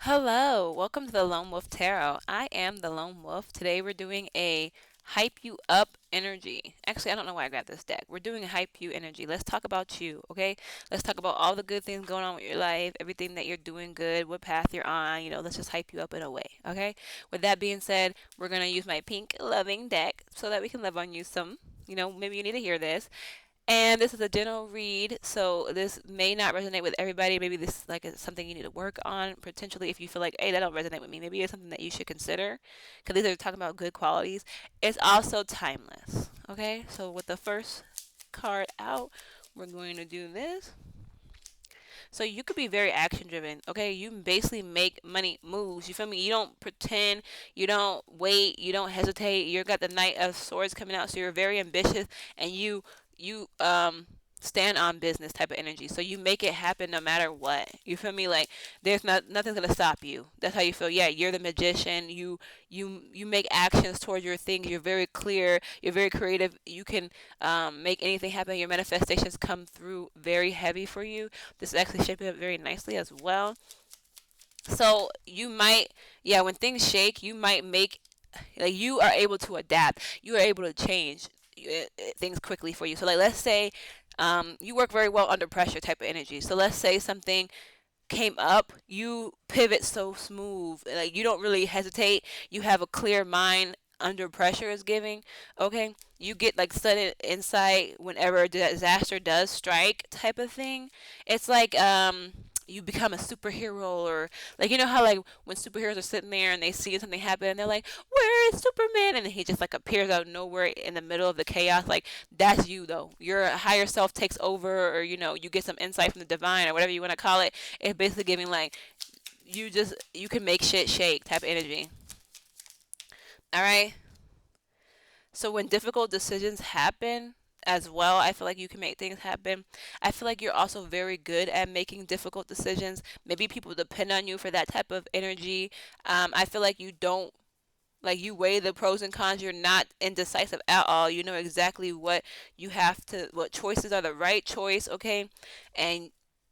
Hello, welcome to the Lone Wolf Tarot. I am the Lone Wolf. Today we're doing a hype you up energy. Actually, I don't know why I got this deck. We're doing a hype you energy. Let's talk about you, okay? Let's talk about all the good things going on with your life, everything that you're doing good, what path you're on. Let's just hype you up in a way, okay? With that being said, we're going to use my pink loving deck so that we can love on you some. Maybe you need to hear this. And this is a general read, so this may not resonate with everybody. Maybe this is like something you need to work on potentially if you feel like, hey, that don't resonate with me. Maybe it's something that you should consider because these are talking about good qualities. It's also timeless. Okay, so with the first card out, we're going to do this. So you could be very action driven. Okay, you basically make money moves. You feel me? You don't pretend. You don't wait. You don't hesitate. You got the Knight of Swords coming out, so you're very ambitious and you stand on business type of energy. So you make it happen no matter what. You feel me? Like there's nothing's gonna stop you. That's how you feel. Yeah, you're the magician. You make actions towards your things. You're very clear. You're very creative. You can make anything happen. Your manifestations come through very heavy for you. This is actually shaping up very nicely as well. So you might, yeah, when things shake, you might make, like, you are able to adapt. You are able to change things quickly for you. So like, let's say you work very well under pressure type of energy. So let's say something came up, you pivot so smooth. Like you don't really hesitate. You have a clear mind under pressure is giving. Okay. You get like sudden insight whenever a disaster does strike type of thing. It's like you become a superhero, or like, how like when superheroes are sitting there and they see something happen and they're like, where is Superman? And then he just like appears out of nowhere in the middle of the chaos. Like that's you though. Your higher self takes over, or you get some insight from the divine or whatever you want to call it. It's basically giving like you can make shit shake type of energy. All right. So when difficult decisions happen as well, I feel like you can make things happen. I feel like you're also very good at making difficult decisions. Maybe people depend on you for that type of energy. I feel like you don't, like, you weigh the pros and cons. You're not indecisive at all. You know exactly what choices are the right choice, okay? And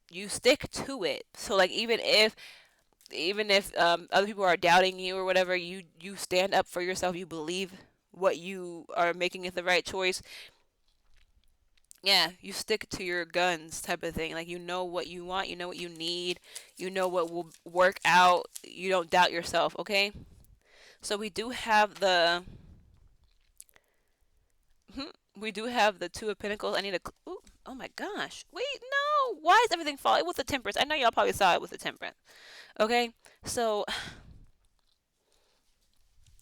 you stick to it. So like even if other people are doubting you or whatever, you stand up for yourself. You believe what you are making is the right choice. Yeah, you stick to your guns type of thing. Like you know what you want, you know what you need, you know what will work out. You don't doubt yourself, okay? So we do have the Two of Pentacles. I need a ooh, oh my gosh. Wait, no. Why is everything falling? It was the Temperance. I know y'all probably saw it with the Temperance. Okay? So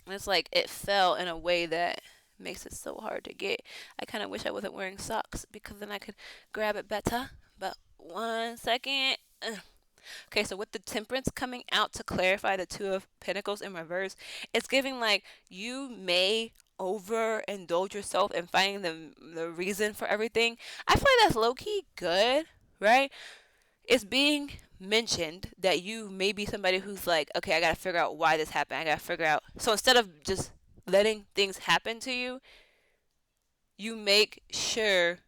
it's like it fell in a way that makes it so hard to get. I kind of wish I wasn't wearing socks because then I could grab it better. But 1 second. Okay, so with the Temperance coming out to clarify the Two of Pentacles in reverse, it's giving like you may overindulge yourself in finding the reason for everything. I feel like that's low key good, right? It's being mentioned that you may be somebody who's like, okay, I gotta figure out why this happened. I gotta figure out. So instead of just letting things happen to you, you make sure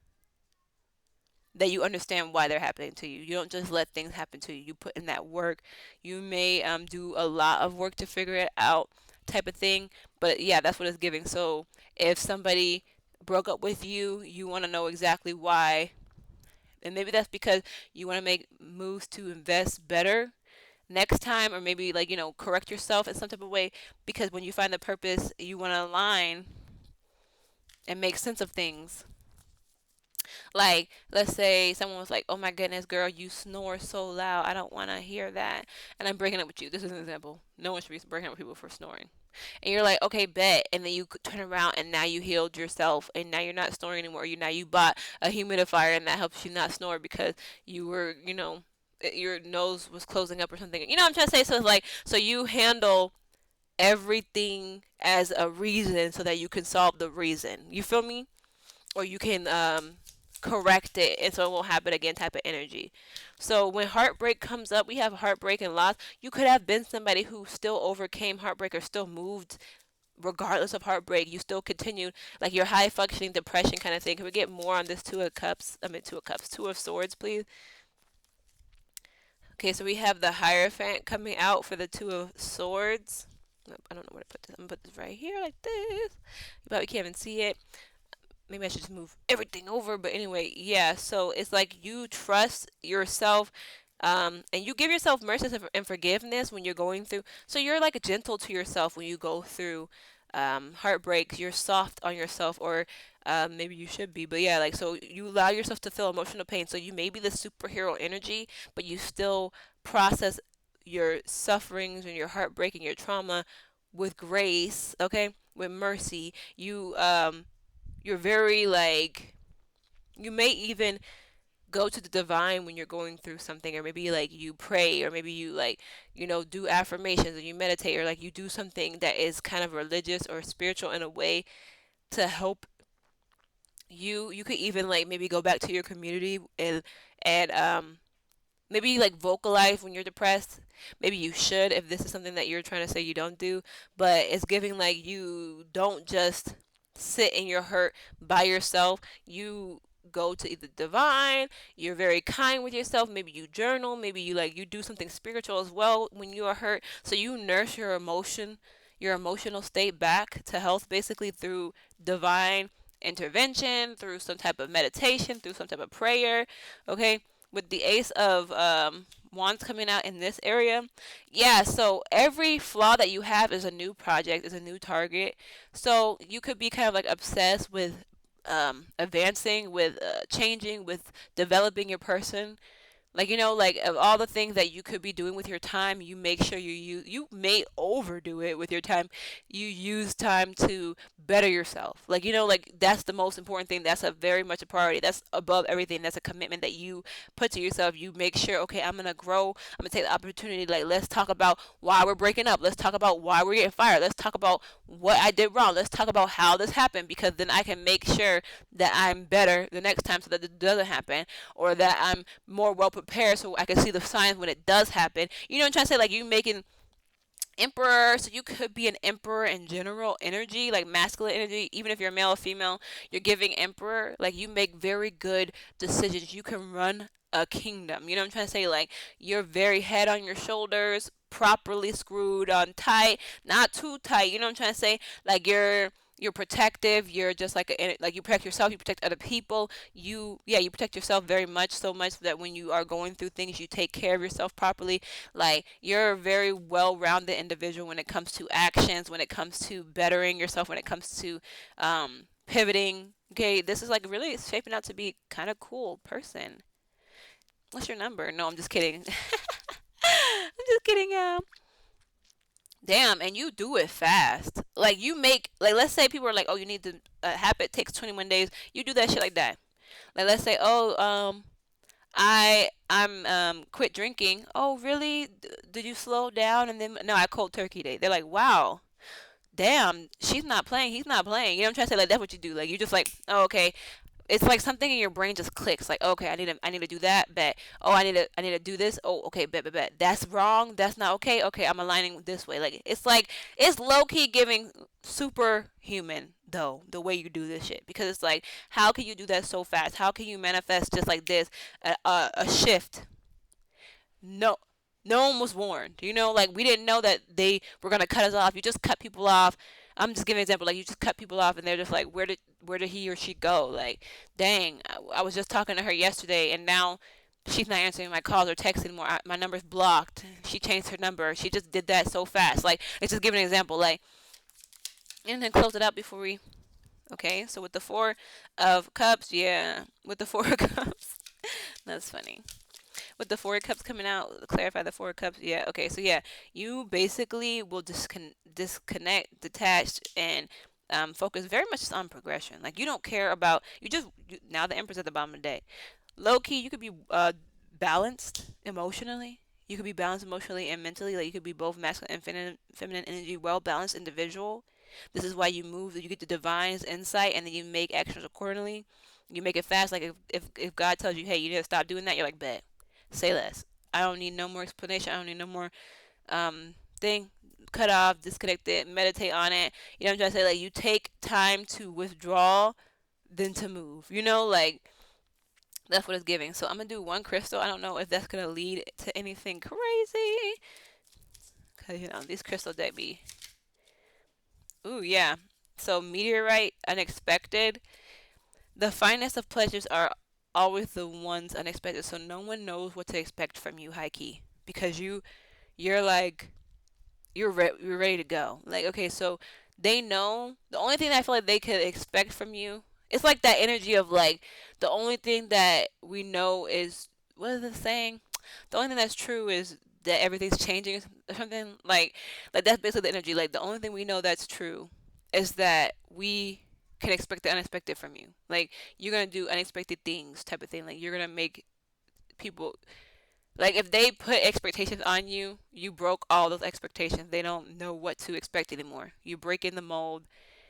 that you understand why they're happening to you. You don't just let things happen to you. You put in that work. You may do a lot of work to figure it out, type of thing. But yeah, that's what it's giving. So if somebody broke up with you, you want to know exactly why. And maybe that's because you want to make moves to invest better next time, or maybe like, correct yourself in some type of way, because when you find the purpose, you want to align and make sense of things. Like, let's say someone was like, "Oh my goodness, girl, you snore so loud. I don't want to hear that." And I'm breaking up with you. This is an example. No one should be breaking up with people for snoring. And you're like, "Okay, bet." And then you turn around and now you healed yourself and now you're not snoring anymore. You bought a humidifier and that helps you not snore because you were, your nose was closing up or something. You know what I'm trying to say? So it's like, so you handle everything as a reason so that you can solve the reason. You feel me? Or you can correct it and so it won't happen again type of energy. So when heartbreak comes up, we have heartbreak and loss. You could have been somebody who still overcame heartbreak or still moved regardless of heartbreak. You still continued like your high functioning depression kind of thing. Can we get more on this Two of Cups? I mean, Two of Cups, Two of Swords, please? Okay, so we have the Hierophant coming out for the Two of Swords. Nope, I don't know where to put this. I'm gonna put this right here like this. You probably can't even see it. Maybe I should just move everything over. But anyway, yeah. So it's like you trust yourself, and you give yourself mercy and forgiveness when you're going through. So you're like gentle to yourself when you go through heartbreaks. You're soft on yourself, or maybe you should be. But yeah, like so you allow yourself to feel emotional pain. So you may be the superhero energy, but you still process your sufferings and your heartbreak and your trauma with grace. Okay, with mercy. You're very like you may even go to the divine when you're going through something, or maybe like you pray, or maybe you like do affirmations, or you meditate, or like you do something that is kind of religious or spiritual in a way to help you could even like maybe go back to your community and maybe like vocalize when you're depressed. Maybe you should, if this is something that you're trying to say you don't do, but it's giving like you don't just sit in your hurt by yourself. You go to either divine, you're very kind with yourself, maybe you journal, maybe you do something spiritual as well when you are hurt. So you nurse your emotional state back to health basically through divine intervention, through some type of meditation, through some type of prayer. Okay, with the ace of wands coming out in this area, yeah, so every flaw that you have is a new project, is a new target. So you could be kind of like obsessed with advancing, with changing, with developing your person. Like like of all the things that you could be doing with your time, you make sure you may overdo it with your time. You use time to better yourself. Like like that's the most important thing. That's a very much a priority. That's above everything. That's a commitment that you put to yourself. You make sure, okay, I'm gonna grow. I'm gonna take the opportunity. Like, let's talk about why we're breaking up. Let's talk about why we're getting fired. Let's talk about what I did wrong. Let's talk about how this happened, because then I can make sure that I'm better the next time so that it doesn't happen, or that I'm more well prepared so I can see the signs when it does happen. You know what I'm trying to say? Like, you making emperor, so you could be an emperor in general energy, like masculine energy. Even if you're male or female, you're giving emperor. Like, you make very good decisions. You can run a kingdom. You know what I'm trying to say? Like, you're very head on your shoulders, properly screwed on tight, not too tight. You know what I'm trying to say? Like, you're protective. You're just like you protect yourself, you protect other people. You protect yourself very much, so much that when you are going through things, you take care of yourself properly. Like, you're a very well-rounded individual when it comes to actions, when it comes to bettering yourself, when it comes to pivoting. Okay, this is like really shaping out to be kind of cool person. What's your number? No, I'm just kidding. I'm just kidding, y'all. Damn, and you do it fast. Like, you make, like, let's say people are like, oh, you need to habit takes 21 days. You do that shit like that. Like, let's say, oh, I'm quit drinking. Oh, really? Did you slow down? And then no, I cold turkey day. They're like, wow, damn, she's not playing. He's not playing. You know what I'm trying to say? Like, that's what you do. Like, you just like, oh, okay. It's like something in your brain just clicks. Like, okay, I need to do that. Bet. Oh, I need to do this. Oh, okay, bet. That's wrong. That's not okay. Okay, I'm aligning this way. Like it's low key giving superhuman though the way you do this shit, because it's like, how can you do that so fast? How can you manifest just like this a shift? No, no one was warned. Like, we didn't know that they were gonna cut us off. You just cut people off. I'm just giving an example. Like, you just cut people off, and they're just like, where did he or she go? Like, dang, I was just talking to her yesterday, and now she's not answering my calls or texting anymore. My number's blocked. She changed her number. She just did that so fast. Like, let's just give an example. Like, and then close it out before we. Okay, so with the Four of Cups, yeah, with the Four of Cups, that's funny. With the Four of Cups coming out, clarify the Four of Cups. Yeah, okay, so yeah, you basically will disconnect, detach, and focus very much on progression. Like, you don't care about now the Empress at the bottom of the day. Low key, you could be balanced emotionally. You could be balanced emotionally and mentally. Like, you could be both masculine and feminine energy, well balanced individual. This is why you move. You get the divine's insight, and then you make actions accordingly. You make it fast. Like, if God tells you, hey, you need to stop doing that, you're like, bet, say less. I don't need no more explanation. I don't need no more thing. Cut off, disconnect it, meditate on it. You know what I'm trying to say? Like, you take time to withdraw than to move. Like, That's what it's giving. So I'm gonna do one crystal. I don't know if that's gonna lead to anything crazy, cause these crystal deck be. Ooh yeah. So meteorite, unexpected. The finest of pleasures are always the ones unexpected. So no one knows what to expect from you, high key, because you're like you're ready to go. Like, okay, so they know the only thing that I feel like they could expect from you. It's like that energy of like the only thing that we know is, what is it saying? The only thing that's true is that everything's changing or something. Like that's basically the energy. Like the only thing we know that's true is that we can expect the unexpected from you. Like you're gonna do unexpected things, type of thing. Like you're gonna make people, like if they put expectations on you, you broke all those expectations. They don't know what to expect anymore. You break in the mold.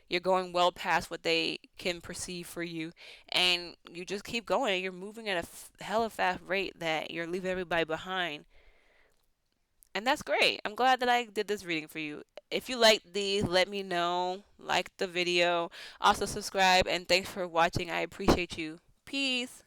You're going well past what they can perceive for you, and you just keep going. You're moving at a hella fast rate that you're leaving everybody behind, and that's great. I'm glad that I did this reading for you. If you like these, let me know. Like the video, also subscribe, and thanks for watching. I appreciate you. Peace.